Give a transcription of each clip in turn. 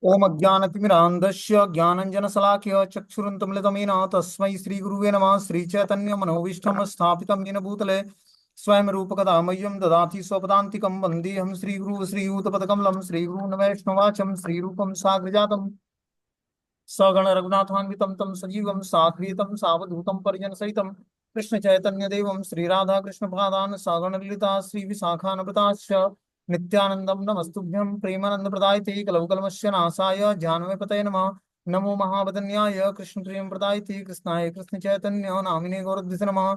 ओम अज्ञानतिमिरान्धस्य ज्ञानञ्जनशलाकया चक्षुरुन्मीलितं तस्मै श्रीगुरुवे नमः। श्रीचैतन्यमनोभीष्टं स्थापितं येन भूतले स्वयं रूपकदा मह्यं ददाति स्वपदान्तिकं। वन्देऽहं श्रीगुरुं श्रीयुतपदकमलं श्रीगुरून् वैष्णवाचं श्रीरूपं साग्रजातं सगण रघुनाथान्वितं तं सजीवं साद्वैतं सावधूतं परिजनसहितं कृष्ण चैतन्य देवं श्री राधा कृष्ण पादान सागण ललिता श्री विशाखान्विताश्च नित्यानंदम नमस्तुभ्यं प्रेमानंद प्रदायते कलौकलमस्य नाशाय जानवे पतये नमः। नमो महावदन्याय कृष्ण प्रेम प्रदायते कृष्णाय कृष्ण चैतन्य नामिने गौरद्विष नमः।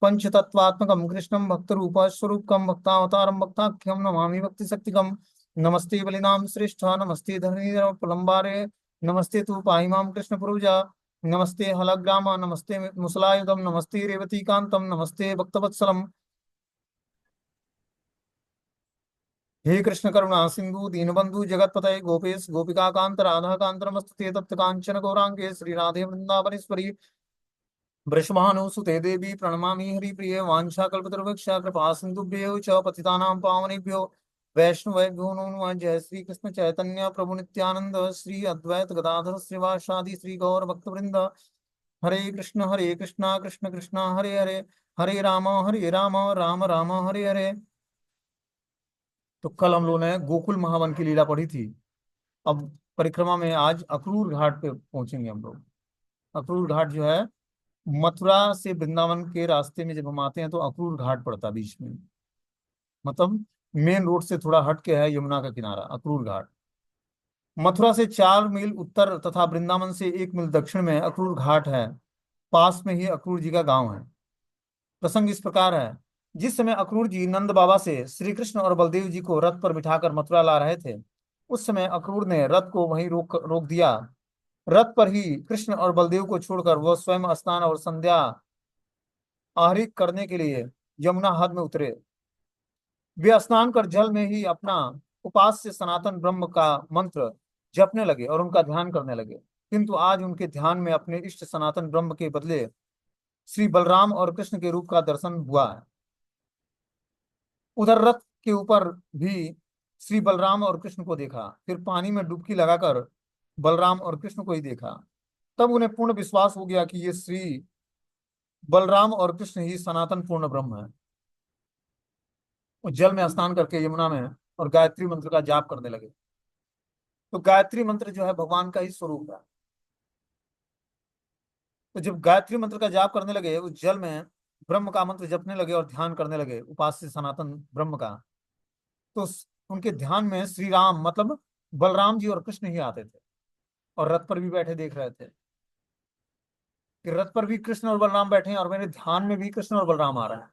पंचतत्वात्मकं कृष्णं भक्तरूप स्वरूपकं भक्तावतारं भक्ताख्यं नमामि भक्ति शक्तिकं। नमस्ते बलिनाम श्रेष्ठ नमस्ते धरणीधर प्रलंबारे नमस्ते तु पाहिमां कृष्ण पुरुजा। नमस्ते हलग्राम नमस्ते मुसलायुधम नमस्ते रेवती कांतम नमस्ते भक्तवत्सलम। हे कृष्ण करुणा सिंधु दीनबंधु जगतपतये गोपेश गोपिका कांत राधा कांत नमस्ते तप्त कांचन गौरांगे श्री राधे वृंदावनेश्वरी वृषभानुसुते देवी प्रणमामि हरिप्रिये वाञ्छाकल्पतरुभ्यश्च कृपा सिन्धुभ्यो च पतितानां पावनेभ्यो वैष्णवेभ्यो नमो नमः। जय श्री कृष्ण चैतन्य प्रभु नित्यानंद श्री अद्वैत गदाधर श्रीवासादि श्री गौर भक्तवृंद। हरे कृष्णा कृष्ण कृष्णा हरे हरे हरे राम राम राम हरे हरे। तो कल हम लोगों ने गोकुल महावन की लीला पढ़ी थी। अब परिक्रमा में आज अक्रूर घाट पे पहुंचेंगे हम लोग। अक्रूर घाट जो है मथुरा से वृंदावन के रास्ते में जब हम आते हैं तो अक्रूर घाट पड़ता है बीच में। मतलब मेन रोड से थोड़ा हट के है यमुना का किनारा अक्रूर घाट। मथुरा से 4 मील उत्तर तथा वृंदावन से 1 मील दक्षिण में अक्रूर घाट है। पास में ही अक्रूर जी का गांव है। प्रसंग इस प्रकार है। जिस समय अक्रूर जी नंद बाबा से श्री कृष्ण और बलदेव जी को रथ पर बिठाकर मथुरा ला रहे थे, उस समय अक्रूर ने रथ को वहीं रोक रोक दिया। रथ पर ही कृष्ण और बलदेव को छोड़कर वह स्वयं स्नान और संध्या आहरित करने के लिए यमुना हद में उतरे। वे स्नान कर जल में ही अपना उपास्य सनातन ब्रह्म का मंत्र जपने लगे और उनका ध्यान करने लगे। किंतु आज उनके ध्यान में अपने इष्ट सनातन ब्रह्म के बदले श्री बलराम और कृष्ण के रूप का दर्शन हुआ है। उधर रथ के ऊपर भी श्री बलराम और कृष्ण को देखा, फिर पानी में डुबकी लगाकर बलराम और कृष्ण को ही देखा। तब उन्हें पूर्ण विश्वास हो गया कि ये श्री बलराम और कृष्ण ही सनातन पूर्ण ब्रह्म है। वो जल में स्नान करके यमुना में और गायत्री मंत्र का जाप करने लगे। तो गायत्री मंत्र जो है भगवान का ही स्वरूप है। तो जब गायत्री मंत्र का जाप करने लगे उस जल में ब्रह्म का मंत्र जपने लगे और ध्यान करने लगे उपास्य सनातन ब्रह्म का, तो उनके ध्यान में श्री राम मतलब बलराम जी और कृष्ण ही आते थे और रथ पर भी बैठे देख रहे थे कि रथ पर भी कृष्ण और बलराम बैठे हैं और मेरे ध्यान में भी कृष्ण और बलराम आ रहे हैं।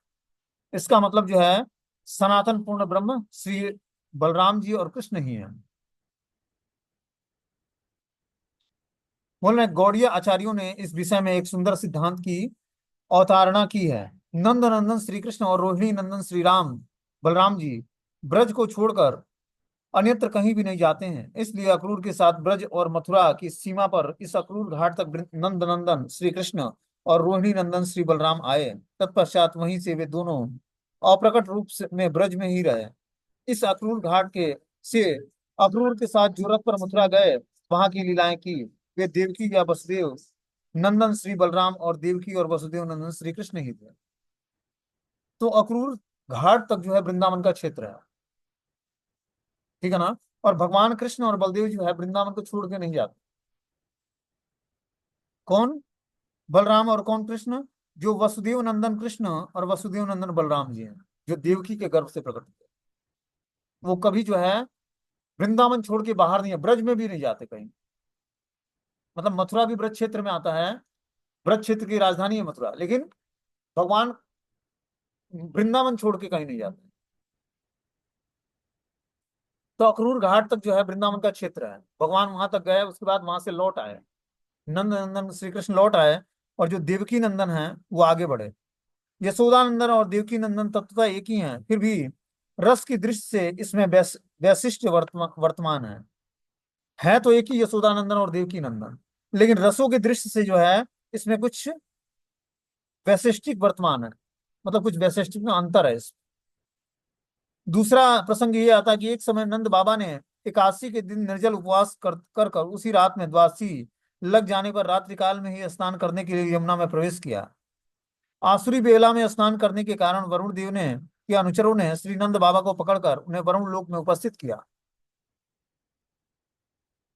इसका मतलब जो है सनातन पूर्ण ब्रह्म श्री बलराम जी और कृष्ण ही है। बोल रहे गौड़ीय आचार्यों ने इस विषय में एक सुंदर सिद्धांत की अवतारणा की है। नंद नंदन श्री कृष्ण और रोहिणी नंदन श्री राम बलराम जी ब्रज को छोड़कर अन्यत्र कहीं भी नहीं जाते हैं। इसलिए अक्रूर के साथ ब्रज और मथुरा की सीमा पर इस अक्रूर घाट तक नंद नंदन श्री कृष्ण और रोहिणी नंदन श्री बलराम आए। तत्पश्चात वहीं से वे दोनों अप्रकट रूप से में ब्रज में ही रहे। इस अक्रूर घाट के से अक्रूर के साथ जो रथ पर मथुरा गए वहां की लीलाएं की वे देवकी या वसुदेव नंदन श्री बलराम और देवकी और वसुदेव नंदन श्री कृष्ण ही थे। तो अक्रूर घाट तक जो है वृंदावन का क्षेत्र है। ठीक है ना। और भगवान कृष्ण और बलदेव जो है वृंदावन को छोड़ के नहीं जाते। कौन बलराम और कौन कृष्ण? जो वसुदेव नंदन कृष्ण और वसुदेव नंदन बलराम जी हैं जो देवकी के गर्भ से प्रकट हुए, वो कभी जो है वृंदावन छोड़ के बाहर नहीं है, ब्रज में भी नहीं जाते कहीं। मतलब मथुरा भी ब्रज क्षेत्र में आता है, ब्रज क्षेत्र की राजधानी है मथुरा, लेकिन भगवान वृंदावन छोड़ के कहीं नहीं जाते। तो अक्रूर घाट तक जो है वृंदावन का क्षेत्र है। भगवान वहां तक गए, उसके बाद वहां से लौट आए। नंद नंदन श्री कृष्ण लौट आए और जो देवकी नंदन है वो आगे बढ़े। यशोदा नंदन और देवकी नंदन तत्वतः एक ही हैं, फिर भी रस की दृष्टि से इसमें वैशिष्ट वर्तमान है तो एक ही यशोदा नंदन और देवकी नंदन, लेकिन रसों की दृष्टि से जो है इसमें कुछ वैशिष्टिक वर्तमान है। मतलब कुछ वैशिष्टिक में अंतर है इसमें। दूसरा प्रसंग ये आता कि एक समय नंद बाबा ने एकादशी के दिन निर्जल उपवास कर उसी रात में द्वादशी लग जाने पर रात्रि काल में ही स्नान करने के लिए यमुना में प्रवेश किया। आसुरी बेला में स्नान करने के कारण वरुण देव ने के अनुचरों ने श्री नंद बाबा को पकड़कर उन्हें वरुण लोक में उपस्थित किया।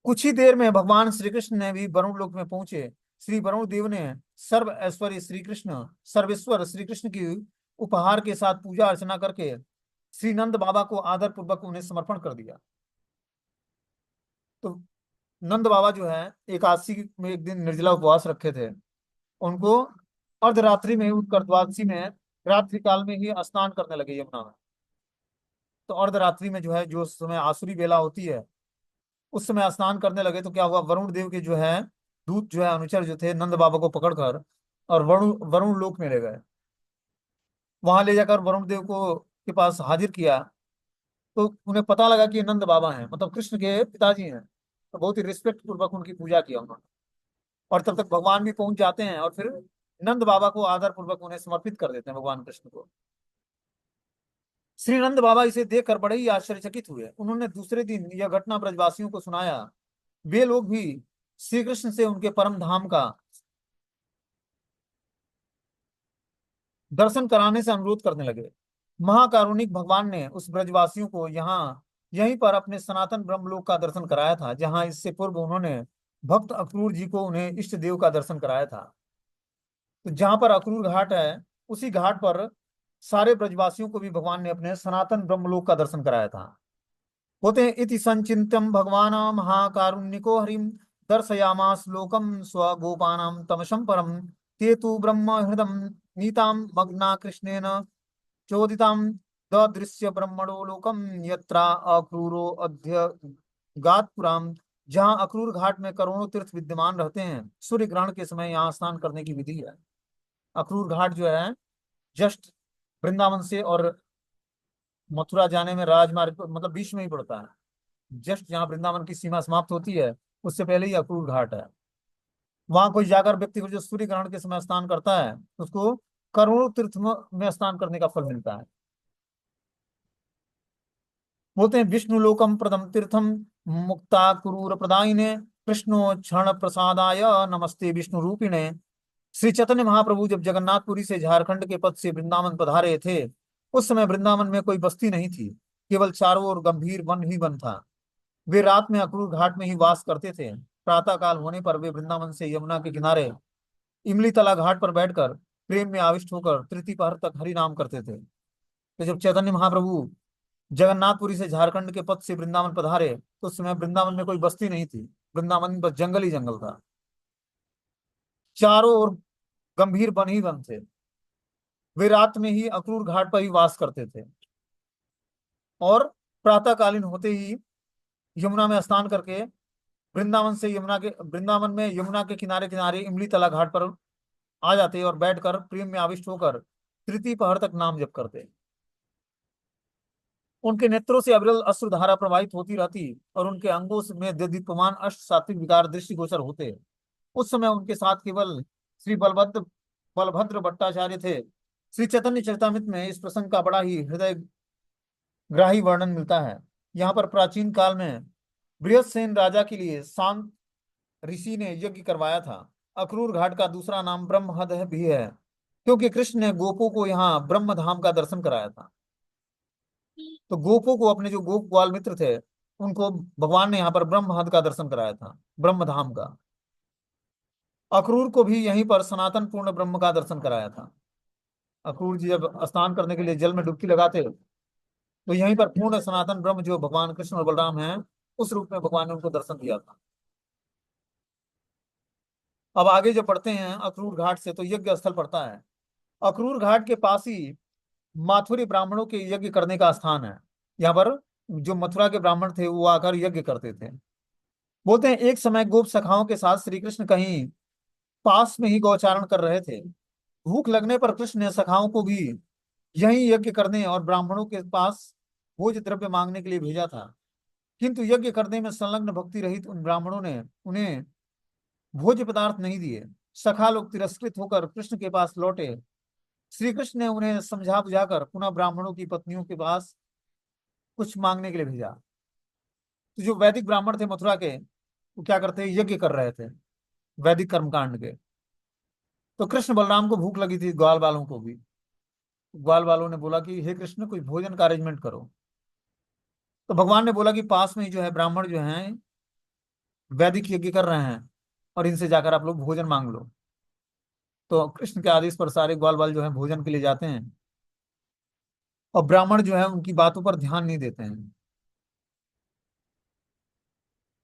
कुछ ही देर में भगवान श्री कृष्ण ने भी वरुण लोक में पहुंचे। श्री वरुण देव ने सर्व ऐश्वर्य श्री कृष्ण सर्वेश्वर श्री कृष्ण की उपहार के साथ पूजा अर्चना करके श्री नंद बाबा को आदर पूर्वक उन्हें समर्पण कर दिया। तो नंद बाबा जो है एकादशी में एक दिन निर्जला उपवास रखे थे, उनको अर्धरात्रि में उठकर द्वादशी में रात्रि काल में ही स्नान करने लगे यमुना में। तो अर्धरात्रि में जो है जो समय आसुरी बेला होती है उस समय स्नान करने लगे। तो क्या हुआ, वरुण देव के जो है दूत जो है अनुचर जो थे नंद बाबा को पकड़कर और वरुण वरुण लोक में ले गए। वहां ले जाकर वरुण देव को के पास हाजिर किया। तो उन्हें पता लगा कि ये नंद बाबा हैं, मतलब कृष्ण के पिताजी हैं। तो बहुत ही रिस्पेक्ट पूर्वक उनकी पूजा किया उन्होंने। और तब तक भगवान भी पहुंच जाते हैं और फिर नंद बाबा को आदर पूर्वक उन्हें समर्पित कर देते हैं भगवान कृष्ण को। श्री नंद बाबा इसे देखकर बड़े ही आश्चर्यचकित हुए। उन्होंने दूसरे दिन यह घटना ब्रजवासियों को सुनाया। वे लोग भी श्री कृष्ण से उनके परम धाम का दर्शन कराने से अनुरोध करने लगे। महाकारुणिक भगवान ने उस ब्रजवासियों को यहीं पर अपने सनातन ब्रह्मलोक का दर्शन कराया था, जहां इससे पूर्व उन्होंने भक्त अक्रूर जी को उन्हें इष्ट देव का दर्शन कराया था। तो जहां पर अक्रूर घाट है उसी घाट पर सारे ब्रजवासियों को भी भगवान ने अपने सनातन ब्रह्मलोक का दर्शन कराया था। होते हैं इति संचिन्त्यम भगवान महाकारुण्यको हरिम दर्शयामास लोकम स्वगोपानां तमसम परम ते तु ब्रह्म हृदम नीतां मग्ना कृष्णेन चोदितां ददृश्य ब्रह्मणो लोकम यत्रा अक्रूरो अध्य गातपुराम। जहाँ अक्रूर घाट में करोड़ों तीर्थ विद्यमान रहते हैं, सूर्य ग्रहण के समय यहाँ स्नान करने की विधि है। अक्रूर घाट जो है जस्ट वृंदावन से और मथुरा जाने में राजमार्ग मतलब बीच में ही पड़ता है। जस्ट जहाँ वृंदावन की सीमा समाप्त होती है उससे पहले ही अक्रूर घाट है। वहां कोई जाकर व्यक्ति को जो सूर्य ग्रहण के समय स्नान करता है उसको करोड़ों तीर्थ में स्नान करने का फल मिलता है। बोलते हैं विष्णु लोकम प्रदम तीर्थम मुक्ता कुरूर प्रदायिने कृष्णो क्षण प्रसादाय नमस्ते विष्णु रूपिणे। श्री चैतन्य महाप्रभु जब जगन्नाथपुरी से झारखंड के पथ से वृंदावन पधारे थे उस समय वृंदावन में कोई बस्ती नहीं थी, केवल चारों ओर गंभीर वन ही वन था। वे रात में अक्रूर घाट में ही वास करते थे। प्रातः काल होने पर वे वृंदावन से यमुना के किनारे इमली तला घाट पर बैठकर प्रेम में आविष्ट होकर तृतीय पहर तक हरि नाम करते थे। तो जब चैतन्य महाप्रभु जगन्नाथपुरी से झारखंड के पथ से वृंदावन पधारे तो उस समय वृंदावन में कोई बस्ती नहीं थी, वृंदावन में बस जंगल ही जंगल था। चारों ओर गंभीर वन ही वन थे। वे रात में ही अक्रूर घाट पर ही वास करते थे और प्रातःकालीन होते ही यमुना में स्नान करके वृंदावन में यमुना के किनारे किनारे इमली तला घाट पर आ जाते और बैठकर प्रेम में आविष्ट होकर तृतीय पहर तक नाम जप करते। उनके नेत्रों से अविरल अश्रुधारा प्रवाहित होती रहती और उनके अंगों में दीप्यमान अष्ट सात्विक विकार दृष्टिगोचर होते। उस समय उनके साथ केवल श्री बलभद्र बलभद्र भट्टाचार्य थे। श्री चैतन्य चरितामृत में इस प्रसंग का बड़ा ही हृदय ग्राही वर्णन मिलता है। यहाँ पर प्राचीन काल में बृहस्सेन राजा के लिए शांत ऋषि ने यज्ञ करवाया था। अक्रूर घाट का दूसरा नाम ब्रह्महद भी है क्योंकि कृष्ण ने गोपों को यहाँ ब्रह्म धाम का दर्शन कराया था। तो गोपों को अपने जो गोप ग्वाल मित्र थे उनको भगवान ने यहाँ पर ब्रह्महद का दर्शन कराया था, ब्रह्म धाम का। अक्रूर को भी यहीं पर सनातन पूर्ण ब्रह्म का दर्शन कराया था। अक्रूर जी जब स्नान करने के लिए जल में डुबकी लगाते तो यहीं पर पूर्ण सनातन ब्रह्म जो भगवान कृष्ण और बलराम हैं उस रूप में भगवान ने उनको दर्शन दिया था। अब आगे जब बढ़ते हैं अक्रूर घाट से तो यज्ञ स्थल पड़ता है। अक्रूर घाट के पास ही माथुरी ब्राह्मणों के यज्ञ करने का स्थान है। यहाँ पर जो मथुरा के ब्राह्मण थे वो आकर यज्ञ करते थे। बोलते हैं एक समय गोप सखाओं के साथ श्री कृष्ण कहीं पास में ही गौचारण कर रहे थे। भूख लगने पर कृष्ण ने सखाओं को भी यही यज्ञ करने और ब्राह्मणों के पास भोज द्रव्य मांगने के लिए भेजा था, किंतु यज्ञ करने में संलग्न भक्ति रहित उन ब्राह्मणों ने उन्हें भोज्य पदार्थ नहीं दिए। सखा लोग तिरस्कृत होकर कृष्ण के पास लौटे। श्री कृष्ण ने उन्हें समझा बुझाकर पुनः ब्राह्मणों की पत्नियों के पास कुछ मांगने के लिए भेजा। तो जो वैदिक ब्राह्मण थे मथुरा के, वो क्या करते, यज्ञ कर रहे थे वैदिक कर्मकांड के। तो कृष्ण बलराम को भूख लगी थी, ग्वाल वालों को भी। ग्वाल वालों ने बोला कि हे कृष्ण, कोई भोजन का अरेंजमेंट करो। तो भगवान ने बोला कि पास में ही जो है ब्राह्मण जो हैं वैदिक यज्ञ कर रहे हैं, और इनसे जाकर आप लोग भोजन मांग लो। तो कृष्ण के आदेश पर सारे ग्वाल वाल जो है भोजन के लिए जाते हैं, और ब्राह्मण जो है उनकी बातों पर ध्यान नहीं देते हैं।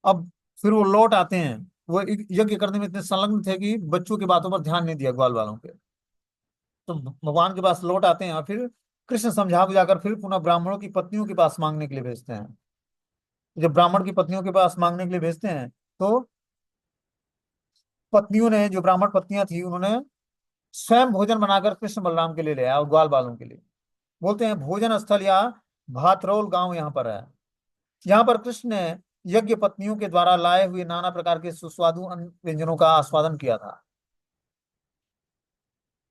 अब फिर वो लौट आते हैं। वो यज्ञ करने में इतने संलग्न थे कि बच्चों की बातों पर ध्यान नहीं दिया ग्वाल वालों के। तो भगवान के पास लौट आते हैं, और फिर कृष्ण समझा बुझाकर फिर पुनः ब्राह्मणों की पत्नियों के पास मांगने के लिए भेजते हैं। जब ब्राह्मण की पत्नियों के पास मांगने के लिए भेजते हैं, तो पत्नियों ने, जो ब्राह्मण पत्नियां थी, उन्होंने स्वयं भोजन बनाकर कृष्ण बलराम के लिए ले आया और ग्वाल बालों के लिए। बोलते हैं भोजन स्थल या भातरौल गांव यहाँ पर है। यहाँ पर कृष्ण ने यज्ञ पत्नियों के द्वारा लाए हुए नाना प्रकार के सुस्वादु अन्न व्यंजनों का आस्वादन किया था।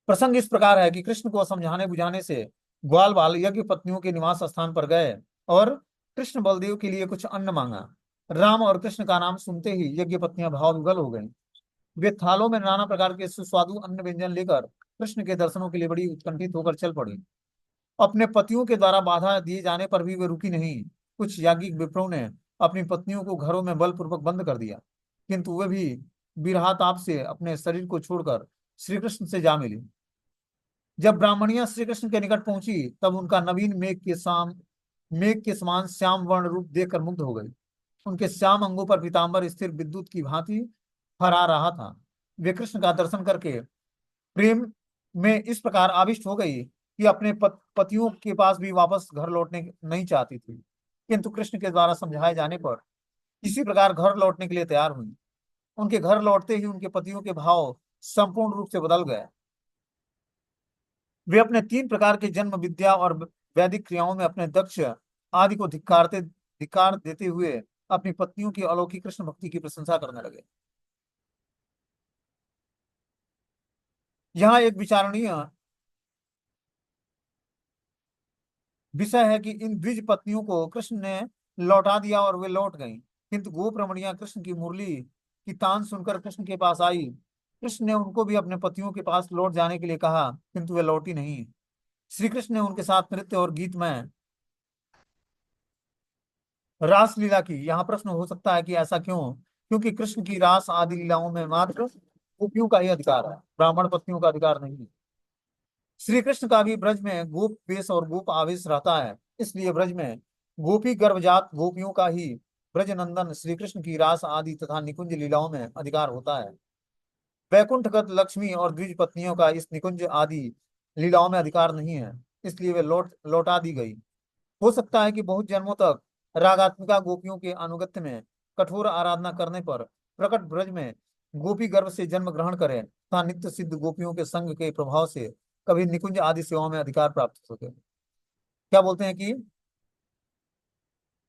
प्रसंग इस प्रकार है कि कृष्ण को समझाने बुझाने से ग्वाल बाल यज्ञ पत्नियों के निवास स्थान पर गए, और कृष्ण बलदेव के लिए कुछ अन्न मांगा। राम और कृष्ण का नाम सुनते ही यज्ञ पत्नियां भाव विभल हो गईं। वे थालों में नाना प्रकार के सुस्वादु अन्न व्यंजन लेकर कृष्ण के दर्शनों के लिए बड़ी उत्कंठित होकर चल पड़ी। अपने पतियों के द्वारा बाधा दिए जाने पर भी वे रुकी नहीं। कुछ याज्ञिक विप्रों ने अपनी पत्नियों को घरों में बलपूर्वक बंद कर दिया, किंतु वे भी बिरहा से अपने शरीर को छोड़कर श्री कृष्ण से जा मिली। जब ब्राह्मणियां श्री कृष्ण के निकट पहुंची, तब उनका नवीन मेघ के समान श्याम वर्ण रूप देखकर मुग्ध हो गई। उनके श्याम अंगों पर पीतांबर स्थिर विद्युत की भांति फहरा रहा था। वे कृष्ण का दर्शन करके प्रेम में इस प्रकार आविष्ट हो गई कि अपने पतियों के पास भी वापस घर लौटने नहीं चाहती थी, किंतु कृष्ण के द्वारा समझाए जाने पर इसी प्रकार घर लौटने के लिए तैयार हुई। उनके घर लौटते ही उनके पतियों के भाव संपूर्ण रूप से बदल गए। वे अपने 3 प्रकार के जन्म विद्या और वैदिक क्रियाओं में अपने दक्ष आदि को धिक्कार देते हुए अपनी पत्नियों की अलौकिक कृष्ण भक्ति की प्रशंसा करने लगे। यहाँ एक विचारणीय विषय है कि इन द्विज पत्नियों को कृष्ण ने लौटा दिया और वे लौट गईं, किंतु गोप रमणियां कृष्ण की मुरली की तान सुनकर कृष्ण के पास आई। कृष्ण ने उनको भी अपने पतियों के पास लौट जाने के लिए कहा, किंतु वे लौटी नहीं। श्री कृष्ण ने उनके साथ नृत्य और गीतमय रास लीला की। यहाँ प्रश्न हो सकता है कि ऐसा क्यों? क्योंकि कृष्ण की रास आदि लीलाओं में मात्र गोपियों का ही अधिकार है, ब्राह्मण पत्नियों का अधिकार नहीं है। श्री कृष्ण का भी ब्रज में गोप वेश और गोप आवेश रहता है, इसलिए ब्रज में गोपी गर्भजात गोपियों का ही ब्रज नंदन श्री कृष्ण की रास आदि तथा निकुंज लीलाओं में अधिकार होता है। वैकुंठगत लक्ष्मी और द्विज पत्नियों का इस निकुंज आदि लीलाओं में अधिकार नहीं है, इसलिए वे लौटा दी गई। हो सकता है कि बहुत जन्मों तक रागात्मिका गोपियों के अनुगत्य में कठोर आराधना करने पर प्रकट ब्रज में गोपी गर्भ से जन्म ग्रहण करें तथा नित्य सिद्ध गोपियों के संग के प्रभाव से कभी निकुंज आदि सेवाओं में अधिकार प्राप्त हो सके। क्या बोलते हैं कि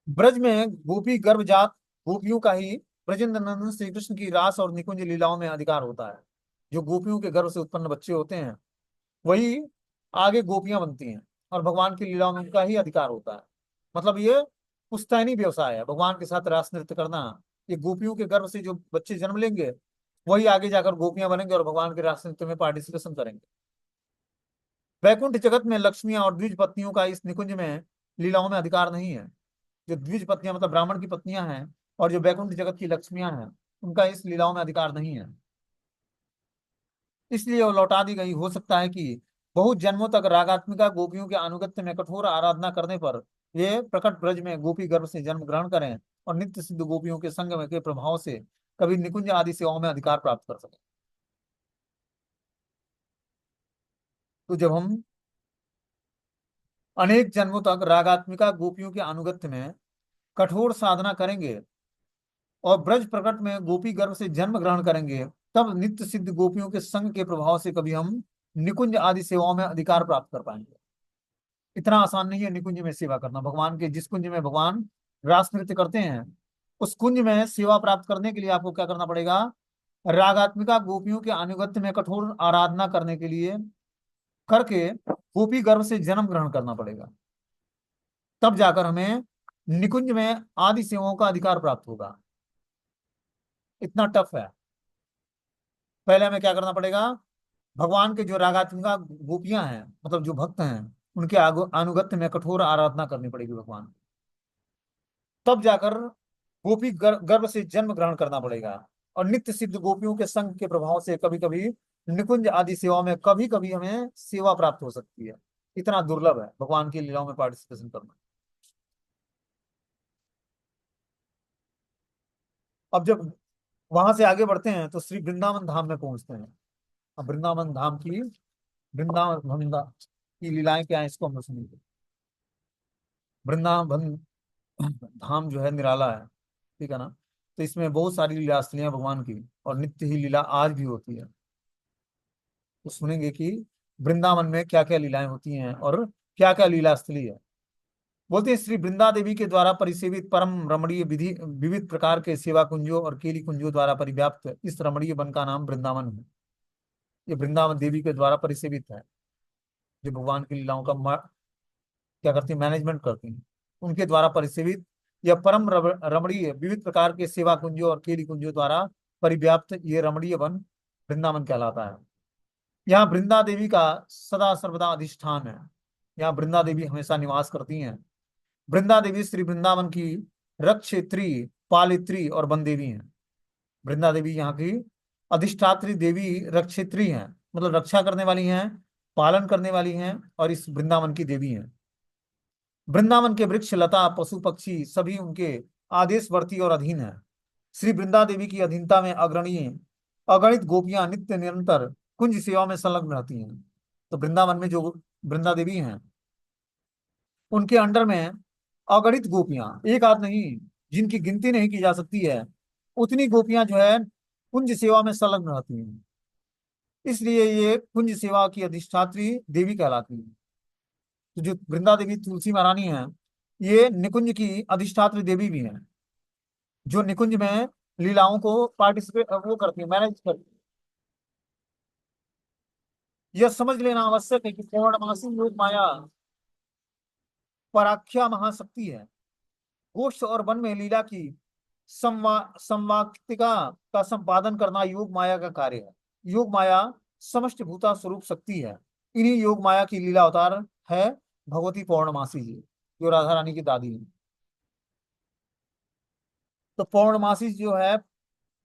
ब्रज में गोपी गर्भजात गोपियों का ही ब्रजेंद्र नंदन श्री कृष्ण की रास और निकुंज लीलाओं में अधिकार होता है। जो गोपियों के गर्भ से उत्पन्न बच्चे होते हैं, वही आगे गोपियां बनती हैं, और भगवान की लीलाओं में उनका ही अधिकार होता है। मतलब ये पुश्तैनी व्यवसाय है, भगवान के साथ रास नृत्य करना। ये गोपियों के गर्भ से जो बच्चे जन्म लेंगे, वही आगे जाकर गोपियां बनेंगे और भगवान के रास नृत्य में पार्टिसिपेशन करेंगे। वैकुंठ जगत में लक्ष्मियां और द्विज पत्नियों का इस निकुंज में लीलाओं में अधिकार नहीं है। जो द्विज पत्नियां मतलब ब्राह्मण की पत्नियां हैं, और जो वैकुंठ जगत की लक्ष्मियां हैं, उनका इस लीलाओं में अधिकार नहीं है, इसलिए वो लौटा दी गई। हो सकता है कि बहुत जन्मों तक रागात्मिका गोपियों के अनुगत्य में कठोर आराधना करने पर ये प्रकट ब्रज में गोपी गर्भ से जन्म ग्रहण करें और नित्य सिद्ध गोपियों के संग में के प्रभाव से कभी निकुंज आदि सेवाओं में अधिकार प्राप्त कर सके। तो जब हम अनेक जन्मों तक रागात्मिका गोपियों के अनुगत्य में कठोर साधना करेंगे और ब्रज प्रकट में गोपी गर्भ से जन्म ग्रहण करेंगे, तब नित्य सिद्ध गोपियों के संग के प्रभाव से कभी हम निकुंज आदि सेवाओं में अधिकार प्राप्त कर पाएंगे। इतना आसान नहीं है निकुंज में सेवा करना। भगवान के जिस कुंज में भगवान रास नृत्य करते हैं, उस कुंज में सेवा प्राप्त करने के लिए आपको क्या करना पड़ेगा? रागात्मिका गोपियों के अनुगत्य में कठोर आराधना करने के लिए करके गोपी गर्भ से जन्म ग्रहण करना पड़ेगा। तब जाकर हमें निकुंज में आदि सेवाओं का अधिकार प्राप्त होगा। इतना टफ है। पहले हमें क्या करना पड़ेगा, भगवान के जो रागात्मिका गोपियां हैं, मतलब जो भक्त हैं, उनके अनुगत्य में कठोर आराधना करनी पड़ेगी भगवान की। तब जाकर गोपी गर्भ से जन्म ग्रहण करना पड़ेगा। और नित्य सिद्ध गोपियों के संग के प्रभाव से कभी कभी निकुंज आदि सेवा में कभी कभी हमें सेवा प्राप्त हो सकती है। इतना दुर्लभ है भगवान की लीलाओं में पार्टिसिपेशन करना। अब जब वहां से आगे बढ़ते हैं तो श्री वृंदावन धाम में पहुंचते हैं। अब वृंदावन धाम की, की लीलाएं क्या है, इसको हम सुनेंगे। वृंदावन धाम जो है निराला है, ठीक है ना। तो इसमें बहुत सारी लीलास्थलियां भगवान की, और नित्य ही लीला आज भी होती है। तो सुनेंगे कि वृंदावन में क्या क्या लीलाएं होती हैं और क्या क्या लीलास्थली है। बोलते हैं श्री वृंदा देवी के द्वारा परिसेवित परम रमणीय विधि विविध प्रकार के सेवा कुंजों और केली कुंजों द्वारा परिव्याप्त इस रमणीय वन का नाम वृंदावन है। ये वृंदावन देवी के द्वारा परिसेवित है, जो भगवान की लीलाओं का क्या करती है, मैनेजमेंट करती हैं। उनके द्वारा परिसेवित यह परम रमणीय विविध प्रकार के सेवा कुंजों और केली कुंजों द्वारा परिव्याप्त ये रमणीय वन वृंदावन कहलाता है। यहाँ वृंदा देवी का सदा सर्वदा अधिष्ठान है। यहाँ वृंदा देवी हमेशा निवास करती हैं। वृंदा देवी श्री वृंदावन की रक्षेत्री, पालित्री और वन देवी हैं। वृंदा देवी यहाँ की अधिष्ठात्री देवी, रक्षेत्री हैं, मतलब रक्षा करने वाली हैं, पालन करने वाली हैं, और इस वृंदावन की देवी हैं। वृंदावन के वृक्ष, लता, पशु पक्षी सभी उनके आदेशवर्ती और अधीन है। श्री वृंदा देवी की अधीनता में अग्रणी अगणित गोपियां नित्य निरंतर कुंज सेवा में संलग्न रहती हैं। तो वृंदावन में जो वृंदा देवी हैं, उनके अंडर में अगणित गोपियां, एक आध नहीं, जिनकी गिनती नहीं की जा सकती है, उतनी गोपियां जो है कुंज सेवा में संलग्न रहती हैं। इसलिए ये कुंज सेवा की अधिष्ठात्री देवी कहलाती है। तो जो वृंदा देवी तुलसी महारानी है, ये निकुंज की अधिष्ठात्री देवी भी है, जो निकुंज में लीलाओं को पार्टिसिपेट वो करती है, मैनेज करती है। यह समझ लेना आवश्यक है कि पौर्णमासी योग माया पराख्या महाशक्ति है। गोष्ठ और वन में लीला की संवाक्तिका का संपादन करना योग माया का कार्य है। योग माया समष्टि भूता स्वरूप शक्ति है। इन्हीं योग माया की लीला अवतार है भगवती पौर्णमासी जी, जो राधा रानी की दादी है। तो पौर्णमासी जो है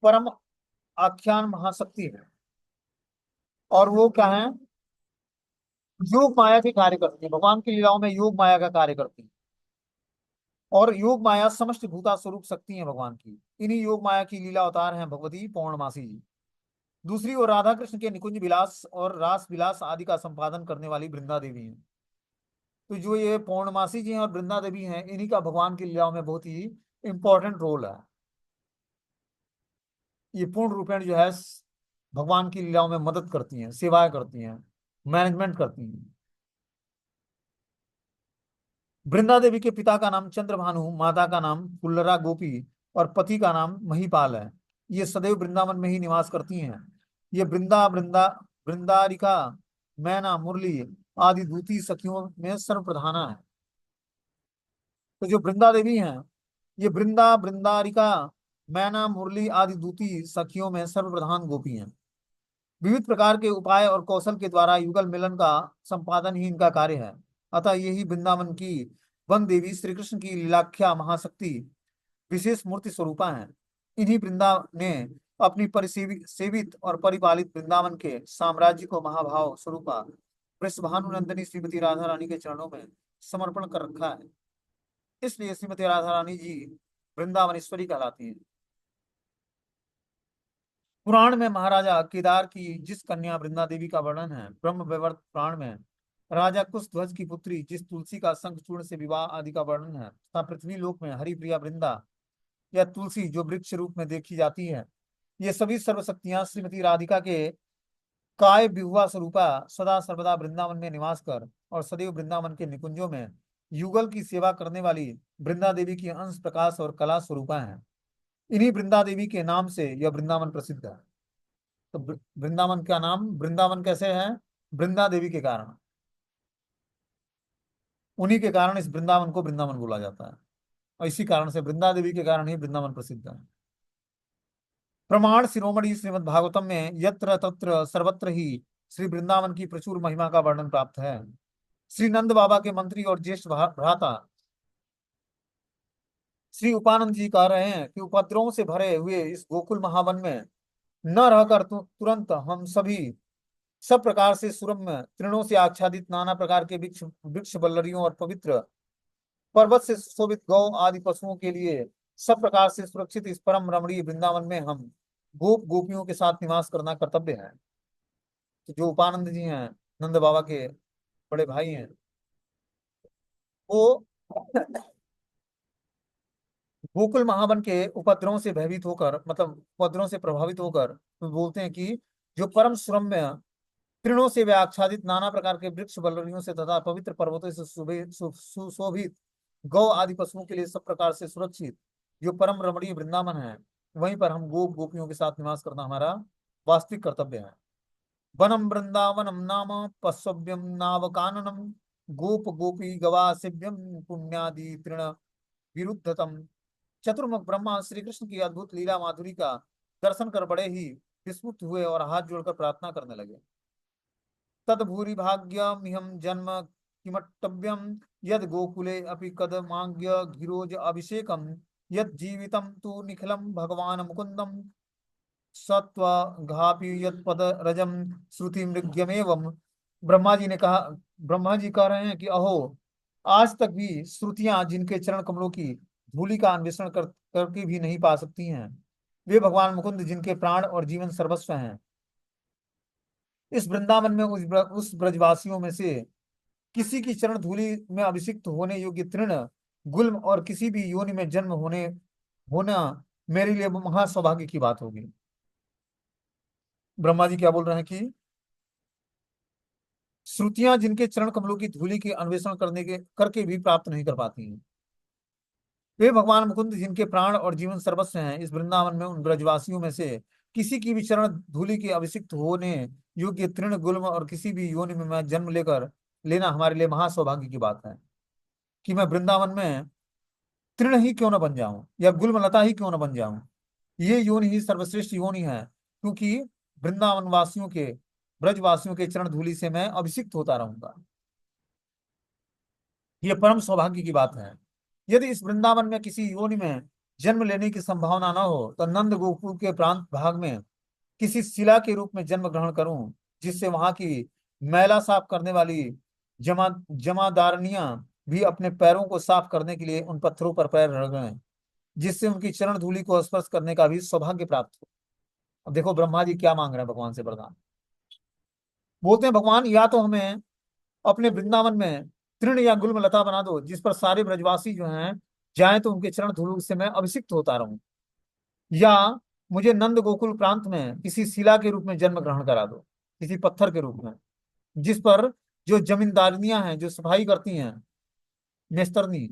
परम आख्यान महाशक्ति है, और वो क्या है, योग माया के कार्य करती है। भगवान की लीलाओं में योग माया का कार्य करती है, और योग माया समस्त भूता स्वरूप शक्ति है भगवान की। इन्हीं योग माया की लीला अवतार हैं भगवती पौर्णमासी जी। दूसरी ओर राधा कृष्ण के निकुंज विलास और रास विलास आदि का संपादन करने वाली वृंदा देवी हैं। तो जो ये पौर्णमासी जी हैं और वृंदा देवी हैं, इन्हीं का भगवान की लीलाओं में बहुत ही इंपॉर्टेंट रोल है। ये पूर्ण रूपेण जो है भगवान की लीलाओं में मदद करती हैं, सेवाएं करती हैं, मैनेजमेंट करती हैं। वृंदा देवी के पिता का नाम चंद्रभानु, माता का नाम फुल्लरा गोपी और पति का नाम महिपाल है। ये सदैव वृंदावन में ही निवास करती हैं। ये वृंदा वृंदा वृंदारिका, मैना, मुरली आदि दूती सखियों में सर्वप्रधाना है। तो जो वृंदा देवी हैं, ये वृंदा वृंदारिका, मैना, मुरली आदि दूती सखियों में सर्वप्रधान गोपी हैं। विविध प्रकार के उपाय और कौशल के द्वारा युगल मिलन का संपादन ही इनका कार्य है। अतः यही वृंदावन की वन देवी श्री कृष्ण की लीलाख्या महाशक्ति विशेष मूर्ति स्वरूपा है। इन्हीं वृंदा ने अपनी परिसेवित सेवित और परिपालित वृंदावन के साम्राज्य को महाभाव स्वरूपा वृषभानुनंदिनी श्रीमती राधा रानी के चरणों में समर्पण कर रखा है। इसलिए श्रीमती राधा रानी जी वृंदावनेश्वरी कहलाती हैं। पुराण में महाराजा केदार की जिस कन्या वृंदा देवी का वर्णन है, ब्रह्म वैवर्त पुराण में राजा कुशध्वज की पुत्री जिस तुलसी का शंख चूर्ण से विवाह आदि का वर्णन है, तथा पृथ्वी लोक में हरिप्रिया वृंदा या तुलसी जो वृक्ष रूप में देखी जाती है, ये सभी सर्वशक्तियां श्रीमती राधिका के काय विहुआ स्वरूपा सदा सर्वदा वृंदावन में निवास कर और सदैव वृंदावन के निकुंजों में युगल की सेवा करने वाली वृंदा देवी की अंश प्रकाश और कला स्वरूपा है। इन्हीं वृंदा देवी के नाम से यह वृंदावन प्रसिद्ध है। तो वृंदावन का नाम वृंदावन कैसे है? वृंदा देवी के कारण। उन्हीं के कारण इस वृंदावन को वृंदावन बोला जाता है, और इसी कारण से वृंदा देवी के कारण ही वृंदावन प्रसिद्ध है। प्रमाण शिरोमणि श्रीमद् भागवतम में यत्र तत्र सर्वत्र ही श्री वृंदावन की प्रचुर महिमा का वर्णन प्राप्त है। श्री नंद बाबा के मंत्री और ज्येष्ठ भ्राता श्री उपानंद जी कह रहे हैं कि उपद्रवों से भरे हुए इस गोकुल महावन में न रहकर तुरंत हम सभी सब प्रकार से सुरम्य तृणों से आच्छादित नाना प्रकार के वृक्ष वृक्ष वल्लरियों और पवित्र पर्वत से सुशोभित गौ आदि पशुओं के लिए सब प्रकार से सुरक्षित इस परम रमणीय वृंदावन में हम गोप गोपियों के साथ निवास करना कर्तव्य है। तो जो उपानंद जी हैं, नंद बाबा के बड़े भाई हैं, वो गोकुल महावन के उपद्रवों से भयभीत होकर, मतलब उपद्रवों से प्रभावित होकर, तो बोलते हैं कि जो परम सुरम्य तृणों से वे आच्छादित नाना प्रकार के वृक्ष वल्लरियों से तथा पवित्र पर्वतों से सुशोभित गौ आदि पशुओं के लिए सब प्रकार से सुरक्षित जो परम रमणीय वृंदावन है, वहीं पर हम गोप गोपियों के साथ निवास करना हमारा वास्तविक कर्तव्य है। वनम वृंदावनम नाम पश्यव्यम नावकाननम गोप गोपी गवासिभ्यम पुण्यादि तृण विरुद्धतम। चतुर्मुख ब्रह्मा श्री कृष्ण की अद्भुत लीला माधुरी का दर्शन कर बड़े ही विस्मुत हुए और हाथ जोड़कर प्रार्थना करने लगे। तद भूरि भाग्यमिहं जन्म किमट्टव्यम यद गोकुले अपि कदमांग्य गिरोज अभिषेकम यद जीवितम तु निखिलम भगवान मुकुंदम सत्वघापि यद पद रजम श्रुति मृग्यमेवम। ब्रह्मा जी ने कहा, ब्रह्मा जी कह रहे हैं कि अहो, आज तक भी श्रुतियां जिनके चरण कमलों की धूलि का अन्वेषण करके भी नहीं पा सकती हैं, वे भगवान मुकुंद जिनके प्राण और जीवन सर्वस्व हैं, इस वृंदावन में उस ब्रजवासियों में से किसी की चरण धूलि में अभिषिक्त होने योग्य तृण गुल्म और किसी भी योनि में जन्म होना मेरे लिए महा सौभाग्य की बात होगी। ब्रह्मा जी क्या बोल रहे हैं कि श्रुतियां जिनके चरण कमलों की धूलि के अन्वेषण करके भी प्राप्त नहीं कर पाती हैं, वे भगवान मुकुंद जिनके प्राण और जीवन सर्वस्व हैं, इस वृंदावन में उन ब्रजवासियों में से किसी की भी चरण धूलि के अभिषिक्त होने योग्य तृण गुल्म और किसी भी योनि में मैं जन्म लेकर लेना हमारे लिए महा सौभाग्य की बात है कि मैं वृंदावन में तृण ही क्यों न बन जाऊं या गुल्म लता ही क्यों न बन जाऊं। ये योनि ही सर्वश्रेष्ठ योनि है, क्योंकि वृंदावन वासियों के ब्रजवासियों के चरण धूलि से मैं अभिषिक्त होता रहूंगा। ये परम सौभाग्य की बात है। यदि इस वृंदावन में किसी योनि में जन्म लेने की संभावना न हो तो नंद गोकुल के प्रांत भाग में किसी शिला के रूप में जन्म ग्रहण करूं, जिससे वहां की मैला साफ करने वाली जमादारनियां भी अपने पैरों को साफ करने के लिए उन पत्थरों पर पैर रगड़ें, जिससे उनकी चरण धूलि को स्पर्श करने का भी सौभाग्य प्राप्त हो। अब देखो ब्रह्मा जी क्या मांग रहे हैं भगवान से वरदान। बोलते हैं, भगवान या तो हमें अपने वृंदावन में तृण या गुल्म लता बना दो, जिस पर सारे ब्रजवासी जो हैं जाएं तो उनके चरण धूलि से मैं अभिषिक्त होता रहूं, या मुझे नंद गोकुल प्रांत में किसी शिला के रूप में जन्म ग्रहण करा दो, किसी पत्थर के रूप में, जिस पर जो जमींदारनियां हैं, जो सफाई करती हैं, मेस्तरनी,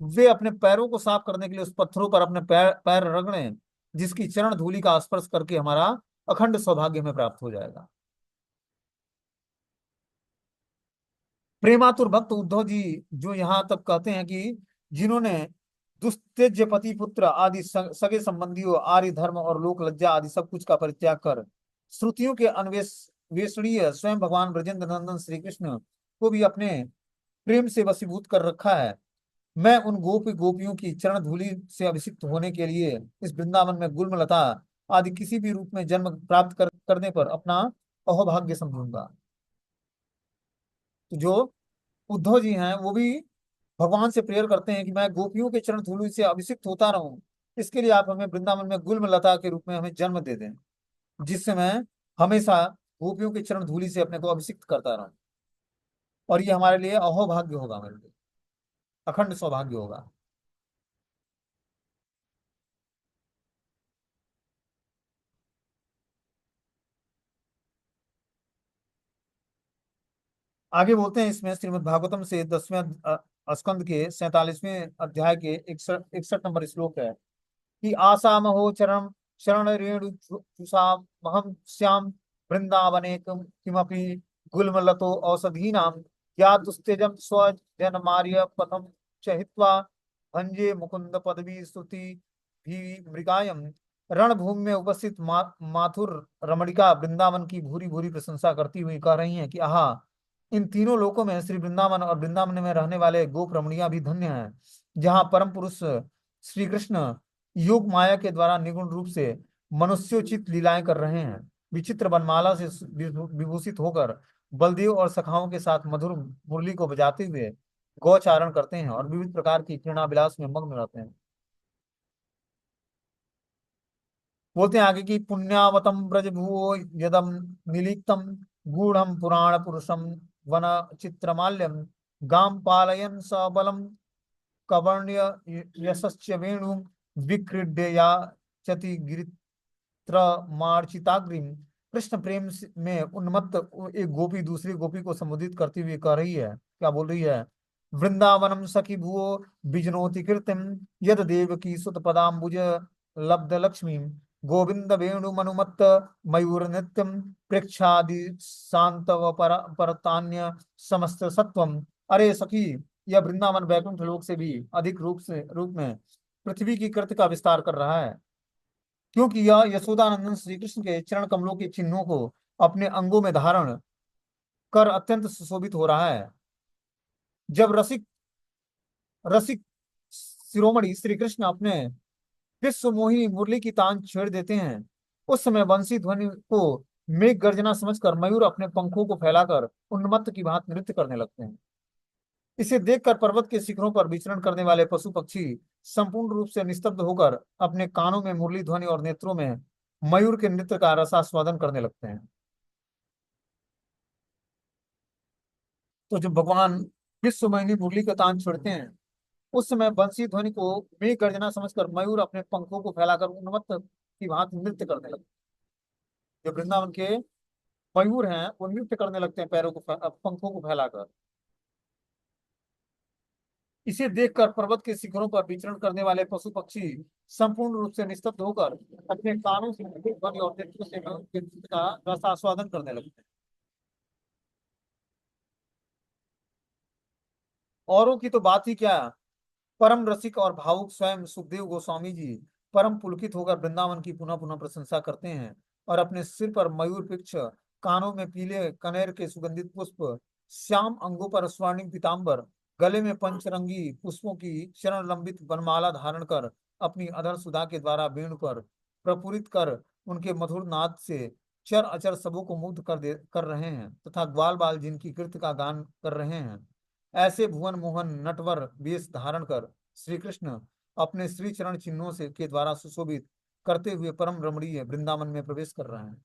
वे अपने पैरों को साफ करने के लिए उस पत्थरों पर अपने पैर पैर रगड़ें, जिसकी चरण धूलि का स्पर्श करके हमारा अखंड सौभाग्य में प्राप्त हो जाएगा। प्रेमातुर भक्त उद्धव जी जो यहाँ तक कहते हैं कि जिन्होंने दुस्तेज्य पति पुत्र आदि सगे संबंधियों, आर्य धर्म और लोक लज्जा आदि सब कुछ का परित्याग कर श्रुतियों के अन्वेषणीय स्वयं भगवान ब्रजेंद्र नंदन श्री कृष्ण को भी अपने प्रेम से वशीभूत कर रखा है, मैं उन गोपियों की चरण धूलि से अभिषिक्त होने के लिए इस वृंदावन में गुल्म लता आदि किसी भी रूप में जन्म प्राप्त करने पर अपना अहोभाग्य समझूंगा। तो जो उद्धव जी हैं वो भी भगवान से प्रेयर करते हैं कि मैं गोपियों के चरण धूलि से अभिषिक्त होता रहूं, इसके लिए आप हमें वृंदावन में गुल्म लता के रूप में हमें जन्म दे दें, जिससे मैं हमेशा गोपियों के चरण धूलि से अपने को अभिषिक्त करता रहूं, और ये हमारे लिए अहोभाग्य होगा, मेरे लिए अखंड सौभाग्य होगा। आगे बोलते हैं इसमें श्रीमद् भागवतम से 10वें स्कंद के 47वें अध्याय के 61 नंबर श्लोक है कि आशा महो चरण शरण रेणु महम श्याम वृंदावने किमपि गुल्मलतो औषधीनाम या दुस्तेजम स्वजन मार्य पथम चहित्वा भंजे मुकुंद पदवी स्तुति भी मृगायम। रणभूमि में उपस्थित माथुर रमणिका वृंदावन की भूरी भूरी प्रशंसा करती हुई कह रही हैं कि आहा, इन तीनों लोकों में श्री वृंदावन और वृंदावन में रहने वाले गोप रमणियां भी धन्य हैं, जहाँ परम पुरुष श्री कृष्ण योग माया के द्वारा निगुण रूप से मनुष्योचित लीलाएं कर रहे हैं। विचित्र वनमाला से विभूषित होकर बलदेव और सखाओं के साथ मधुर मुरली को बजाते हुए गौचारण करते हैं और विविध प्रकार की क्रीड़ाविलास में मग्न रहते हैं। बोलते हैं आगे की पुण्यावतम ब्रज भुवो यदम निलिप्तम गूढ़म पुराण पुरुषम वन चित्रमाल्यम गाम पालयन सबलम कवर्ण्य यशश्च वेणु विक्रीड्य या चति मार्चिताग्रिम। कृष्ण प्रेम में उन्मत्त एक गोपी दूसरी गोपी को संबोधित करती हुई कह रही है, क्या बोल रही है? वृंदावनम सखी भुवो बिजनोति कीर्तिम यद देव की सुत पदाम्बुज लब्ध लक्ष्मी गोविंद वेणु मनुमत्त मयूर नित्यम प्रेक्षादि शांतव परतान्य समस्त सत्वम। अरे सखी, यह वृंदावन वैकुंठ लोक से भी अधिक रूप में पृथ्वी की कृत का विस्तार कर रहा है, क्योंकि यह यशोदानंदन श्री कृष्ण के चरण कमलों के चिन्हों को अपने अंगों में धारण कर अत्यंत सुशोभित हो रहा है। जब रसिक रसिक शिरोमणि श्री कृष्ण अपने विश्व मोहिनी मुरली की तान छेड़ देते हैं, उस समय बंसी ध्वनि को मेघ गर्जना समझकर मयूर अपने पंखों को फैलाकर उन्मत्त की भांति नृत्य करने लगते हैं। इसे देखकर पर्वत के शिखरों पर विचरण करने वाले पशु पक्षी संपूर्ण रूप से निस्तब्ध होकर अपने कानों में मुरली ध्वनि और नेत्रों में मयूर के नृत्य का रसास्वादन करने लगते हैं। तो जब भगवान विश्व मोहिनी मुरली का तान छेड़ते हैं, उस समय बंसी ध्वनि को मेघ गर्जना समझकर मयूर अपने पंखों को फैलाकर उन्मत्त की भांति नृत्य करने लगते हैं। जो वृंदावन के मयूर हैं वो नृत्य करने लगते हैं पैरों को पंखों को फैलाकर। इसे देखकर पर्वत के शिखरों पर विचरण करने वाले पशु पक्षी संपूर्ण रूप से निस्तब्ध होकर अपने कानों से ध्वनि और नेत्रों से मयूर के नृत्य का रसास्वादन करने लगते हैं। औरों की तो बात ही क्या, परम रसिक और भावुक स्वयं सुखदेव गोस्वामी जी परम पुलकित होकर वृंदावन की पुनः पुनः प्रशंसा करते हैं और अपने सिर पर मयूर पिच्छ, कानों में पीले कनेर के सुगंधित पुष्प, श्याम अंगों पर स्वर्णिम पीतांबर, गले में पंचरंगी पुष्पों की चरण लंबित वनमाला धारण कर अपनी अधर सुधा के द्वारा वेणु पर प्रपुरित कर उनके मधुर नाद से चर अचर सबों को मुग्ध कर रहे हैं तथा ग्वाल बाल जिनकी कृत का गान कर रहे हैं। ऐसे भुवन मोहन नटवर वेश धारण कर श्री कृष्ण अपने श्री चरण चिन्हों से के द्वारा सुशोभित करते हुए परम रमणीय वृंदावन में प्रवेश कर रहे हैं।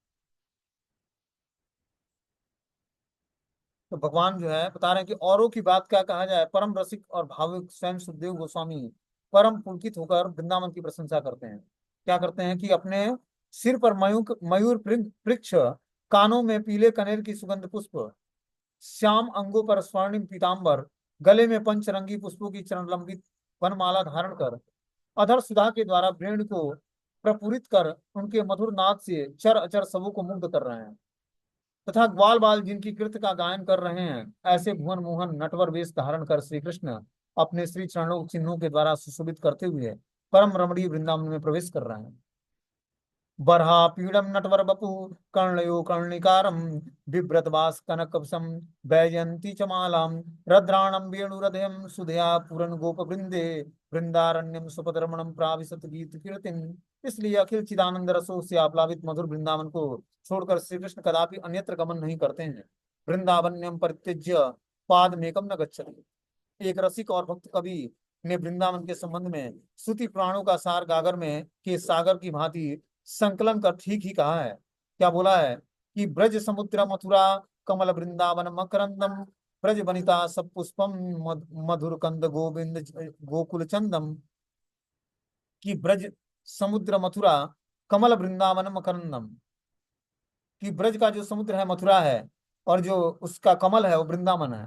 तो भगवान जो है बता रहे हैं कि औरों की बात क्या कहा जाए, परम रसिक और भावुक स्वयं सुखदेव गोस्वामी परम पुलकित होकर वृंदावन की प्रशंसा करते हैं। क्या करते हैं कि अपने सिर पर मयूर वृक्ष, कानों में पीले कनेर की सुगंध पुष्प, श्याम अंगों पर स्वर्णिम पीतांबर, गले में पंचरंगी पुष्पों की चरण लंबित वनमाला धारण कर अधर सुधा के द्वारा वेणु को प्रपुरित कर उनके मधुर नाद से चर अचर सबों को मुग्ध कर रहे हैं तथा ग्वाल बाल जिनकी कृत का गायन कर रहे हैं। ऐसे भुवन मोहन नटवर वेश धारण कर श्री कृष्ण अपने श्री चरणों चिन्हों के द्वारा सुशोभित करते हुए परम रमणीय वृंदावन में प्रवेश कर रहे हैं। बर्हा पीड़म नटवर बपु कर्णयो कर्णिकारम बिभ्रतवास कनकवसम वैजयंती च मालाम रद्राणम वेणुरधयम सुधया पूरन गोप वृंदे वृंदारण्यम सुपदरमणम प्राविशत गीत कीर्तिम। इसलिए अखिल चिदानंद रसों से आप्लावित मधुर वृंदावन को छोड़कर श्री कृष्ण कदापि अन्यत्र गमन नहीं करते हैं। वृंदावन्यम परित्यज्य पाद मेकम न गच्छति। एक रसिक और भक्त कवि ने वृंदावन के संबंध में श्रुति पुराणों का सार गागर में के सागर की भांति संकलन कर ठीक ही कहा है। क्या बोला है कि ब्रज समुद्र मथुरा कमल वृंदावन मकरंदम ब्रज वनिता सब पुष्पम मधुर कंद गोविंद गोकुल चंदम। कि ब्रज समुद्र मथुरा कमल वृंदावन मकरंदम, कि ब्रज का जो समुद्र है मथुरा है और जो उसका कमल है वो वृंदावन है।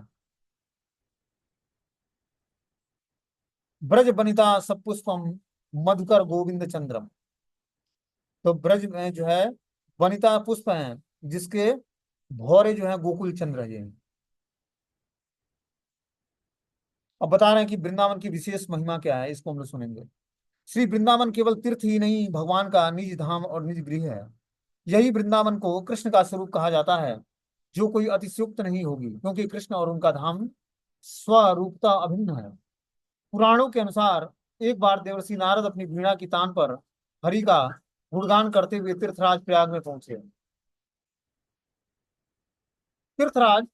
ब्रज बनिता सब पुष्पम मधुकर गोविंद चंद्रम। तो ब्रज में जो है वनिता पुष्प हैं जिसके भौरे जो है गोकुल चंद्र जी हैं। अब बता रहे हैं कि वृंदावन की विशेष महिमा क्या है, इसको हम लोग सुनेंगे। श्री वृंदावन केवल तीर्थ ही नहीं, भगवान का निज धाम और निज गृह है। यही वृंदावन को कृष्ण का स्वरूप कहा जाता है, जो कोई अतिशयोक्त नहीं होगी, क्योंकि कृष्ण और उनका धाम स्वरूपता अभिन्न है। पुराणों के अनुसार एक बार देवर्षि नारद अपनी वीणा की तान पर हरि का गुणगान करते हुए तीर्थराज प्रयाग में पहुंचे। तीर्थराज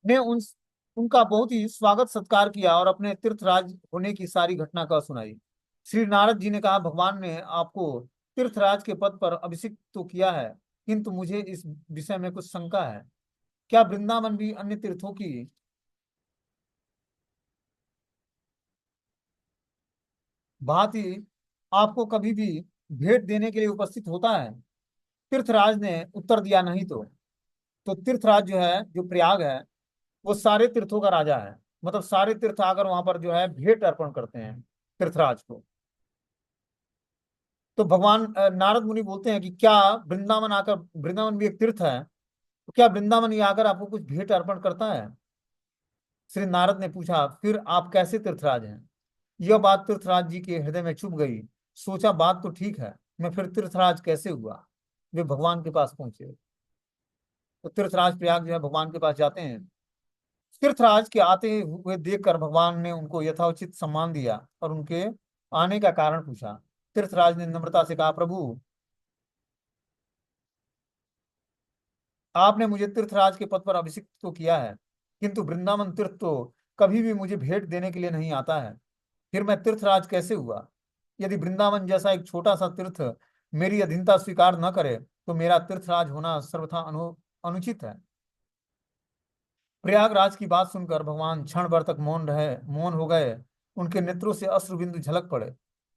ने उनका बहुत ही स्वागत सत्कार किया और अपने तीर्थराज होने की सारी घटना का सुनाई। श्री नारद जी ने कहा, भगवान ने आपको तीर्थराज के पद पर अभिषिक्त तो किया है, किंतु मुझे इस विषय में कुछ शंका है। क्या वृंदावन भी अन्य तीर्थों की भांति आपको कभी भी भेंट देने के लिए उपस्थित होता है? तीर्थराज ने उत्तर दिया, नहीं तो तीर्थराज जो है, जो प्रयाग है, वो सारे तीर्थों का राजा है। मतलब सारे तीर्थ आकर वहां पर जो है भेंट अर्पण करते हैं तीर्थराज को। तो भगवान नारद मुनि बोलते हैं कि क्या वृंदावन आकर, वृंदावन भी एक तीर्थ है, तो क्या वृंदावन ये आकर आपको कुछ भेंट अर्पण करता है? श्री नारद ने पूछा, फिर आप कैसे तीर्थराज हैं? यह बात तीर्थराज जी के हृदय में चुभ गई। सोचा, बात तो ठीक है, मैं फिर तीर्थराज कैसे हुआ? वे भगवान के पास पहुंचे। तो तीर्थराज प्रयाग जो है भगवान के पास जाते हैं। तीर्थराज के आते हुए देखकर भगवान ने उनको यथोचित सम्मान दिया और उनके आने का कारण पूछा। तीर्थराज ने नम्रता से कहा, प्रभु, आपने मुझे तीर्थराज के पद पर अभिषिक्त तो किया है, किंतु वृंदावन तीर्थ तो कभी भी मुझे भेंट देने के लिए नहीं आता है। फिर मैं तीर्थराज कैसे हुआ? यदि वृंदावन जैसा एक छोटा सा तीर्थ मेरी अधीनता स्वीकार न करे, तो मेरा तीर्थराज होना सर्वथा अनुचित है। प्रयागराज की बात सुनकर भगवान क्षण भर तक मौन हो गए। उनके नेत्रों से अश्रु बिंदु झलक पड़े।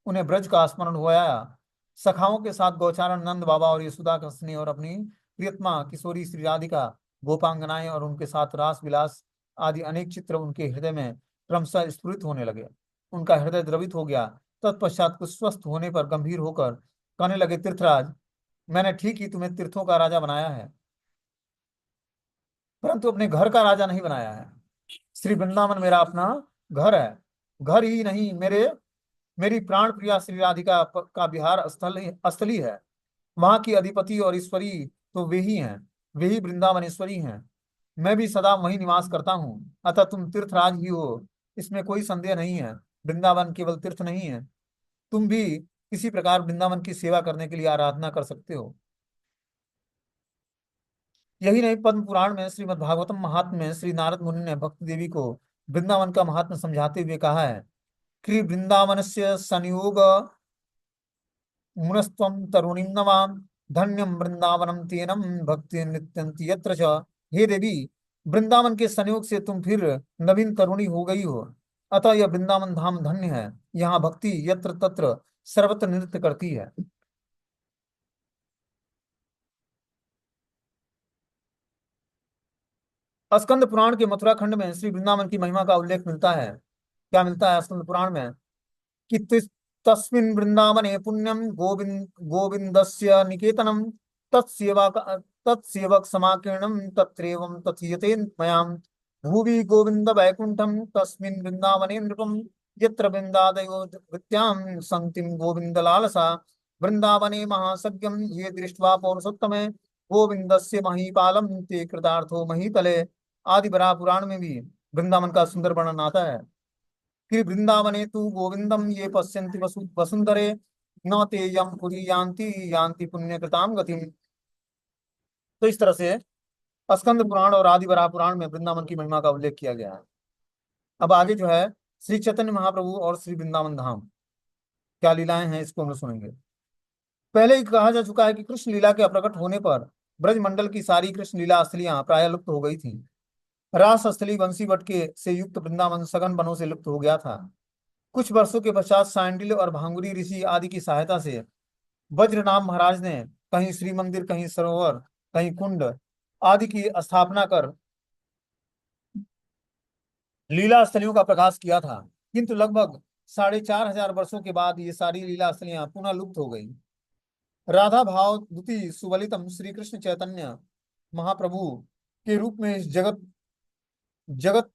उन्हें ब्रज का स्मरण हो आया। सखाओं के साथ गौचारण नंद बाबा और यशोदा का स्नेह और अपनी प्रियतमा किशोरी श्री राधिका, गोपांगनाएं और उनके साथ रास विलास आदि अनेक चित्र उनके हृदय में क्रमशः स्फुरित होने लगे। उनका हृदय द्रवित हो गया। तत्पश्चात कुछ स्वस्थ होने पर गंभीर होकर कहने लगे, तीर्थराज, मैंने ठीक ही तुम्हें तीर्थों का राजा बनाया है, परंतु अपने घर का राजा नहीं बनाया है। श्री वृंदावन मेरा अपना घर है। घर ही नहीं, मेरी प्राण प्रिया श्री राधिका का विहार स्थली है। वहां की अधिपति और ईश्वरी तो वे ही हैं। वे ही वृंदावनेश्वरी हैं। मैं भी सदा वहीं निवास करता हूँ। अतः तुम तीर्थराज ही हो, इसमें कोई संदेह नहीं है। वृंदावन केवल तीर्थ नहीं है, तुम भी इसी प्रकार वृंदावन की सेवा करने के लिए आराधना कर सकते हो। यही नहीं, पद्म पुराण में श्रीमद् भागवतम महात्म्य में श्री नारद मुनि ने भक्ति देवी को वृंदावन का महात्म्य समझाते हुए कहा है कि वृंदावन से संयोग मुनस्त्वं तरुणीं नवां, धन्यं वृंदावनम तेनम भक्ति नित्यंति यत्र च। हे देवी, वृंदावन के संयोग से तुम फिर नवीन तरुणी हो गई हो। अतः यह वृंदावन धाम धन्य है। यहाँ भक्ति यत्र तत्र सर्वत्र नृत्य करती है। स्कंद पुराण के मथुरा खंड में श्री वृंदावन की महिमा का उल्लेख मिलता है। क्या मिलता है स्कंद पुराण में? कि तस्मिन् वृंदावने पुण्यम गोविंदस्य निकेतनम, तत्सेवक तत्सेवक समाकीर्णम तत्रैवं तथीयते मयाम। भुवि गोविंद वैकुंठम तस्मिन् वृंदावने नृपम, यत्र वृंदादयो विद्यां संतिम गोविंद लालसा। वृंदावने महासज्ञम ये दृष्ट्वा पौरुषोत्तमे, गोविंदस्य महीपालम ते कृतार्थो महीतले। आदि बराह पुराण में भी वृंदावन का सुंदर वर्णन आता है कि वृंदावने तु गोविंदम ये पश्यन्ति वसुंधरे, न ते यम पुरी यान्ति यान्ति पुण्यकृताम गतिम। तो इस तरह से स्कंद पुराण और आदि वराह पुराण में वृंदावन की महिमा का उल्लेख किया गया है। अब आगे जो है श्री चैतन्य महाप्रभु और श्री वृंदावन धाम क्या लीलाएं हैं, इसको हम लोग सुनेंगे। पहले ही कहा जा चुका है कि कृष्ण लीला के अप्रकट होने पर ब्रज मंडल की सारी कृष्ण लीला स्थलियां प्राय लुप्त हो गई थी। रास स्थली बंसी बटके से युक्त वृंदावन सघन वनों से लुप्त हो गया था। कुछ वर्षों के पश्चात सांडिल्य और भांगुरी ऋषि आदि की सहायता से वज्रनाम महाराज ने कहीं श्री मंदिर, कहीं सरोवर, कहीं कुंड आदि की स्थापना कर लीला स्थलियों का प्रकाश किया था। किंतु लगभग 4500 वर्षों के बाद ये सारी लीला स्थलियां पुनः लुप्त हो गई। राधा भाव द्वितीय सुबलितम श्री कृष्ण चैतन्य महाप्रभु के रूप में इस जगत जगत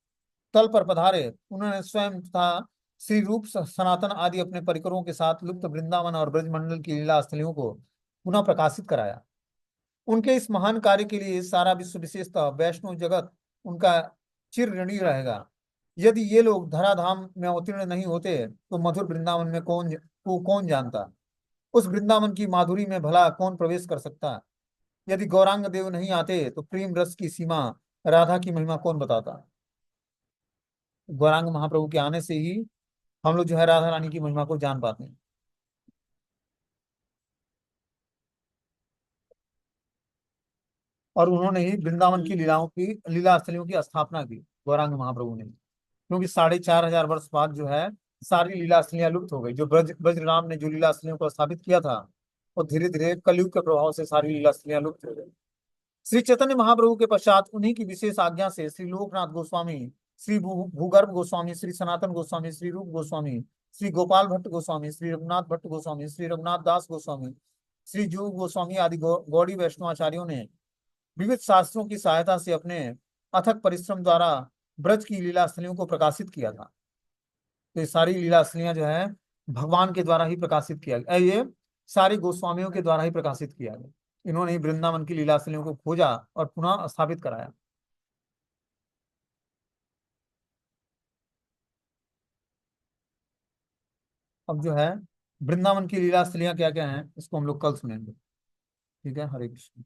तल पर पधारे, उन्होंने स्वयं तथा श्री रूप सनातन आदि अपने परिकरों के साथ लुप्त वृंदावन और ब्रजमंडल की लीला स्थलियों को पुनः प्रकाशित कराया। उनके इस महान कार्य के लिए सारा विश्व, विशेषतः वैष्णव जगत, उनका चिर ऋणी रहेगा। यदि ये लोग धराधाम में अवतीर्ण नहीं होते तो मधुर वृंदावन में कौन जानता। उस वृंदावन की माधुरी में भला कौन प्रवेश कर सकता। यदि गौरांग देव नहीं आते तो प्रेम रस की सीमा, राधा की महिमा कौन बताता। गौरांग महाप्रभु के आने से ही हम लोग जो है राधा रानी की महिमा को जान पाते हैं। और उन्होंने ही वृंदावन की लीला स्थलियों की स्थापना की, गौरांग महाप्रभु ने। क्योंकि 4,500 वर्ष बाद जो है सारी लीला स्थलियां लुप्त हो गई। जो ब्रजराम ने जो लीला स्थलियों को स्थापित किया था, और धीरे धीरे कलयुग के प्रभाव से सारी लीला स्थलियां लुप्त हो गई। श्री चैतन्य महाप्रभु के पश्चात उन्हीं की विशेष आज्ञा से श्री लोकनाथ गोस्वामी, श्री भूगर्भ गोस्वामी, श्री सनातन गोस्वामी, श्री रूप गोस्वामी, श्री गोपाल भट्ट गोस्वामी, श्री रघुनाथ भट्ट गोस्वामी, श्री रघुनाथ दास गोस्वामी, श्री जीव गोस्वामी आदि गौड़ी वैष्णवाचार्यों ने विविध शास्त्रों की सहायता से अपने अथक परिश्रम द्वारा ब्रज की लीला स्थलियों को प्रकाशित किया था। तो ये सारी लीला स्थलियां जो है भगवान के द्वारा ही प्रकाशित किया गया, ये सारी गोस्वामियों के द्वारा ही प्रकाशित किया गया। इन्होंने ही वृंदावन की लीला स्थलियों को खोजा और पुनः स्थापित कराया। अब जो है वृंदावन की लीला स्थलियां क्या क्या हैं, इसको हम लोग कल सुनेंगे। ठीक है, हरे कृष्ण।